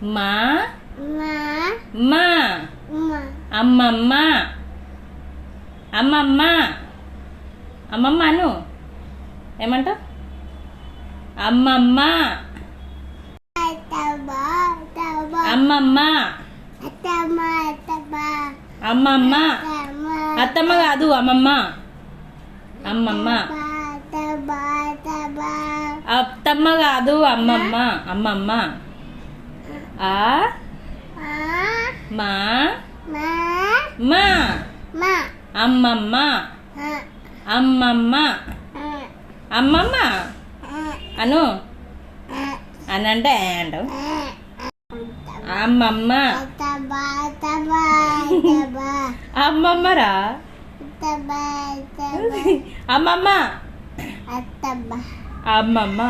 మా మా అమ్మమ్మ అమ్మమ్మ అమ్మమ్మ అను ఏమంటావు అమ్మమ్మ అమ్మమ్మ అమ్మమ్మ అత్తమ్మ కాదు అమ్మమ్మ అమ్మమ్మ అత్తమ్మ కాదు అమ్మమ్మ అమ్మమ్మ ఆ మా మా అమ్మమ్మ అమ్మమ్మ అమ్మమ్మ అను అనంటే అంటావు అమ్మమ్మ అమ్మమ్మరా అమ్మమ్మ అమ్మమ్మ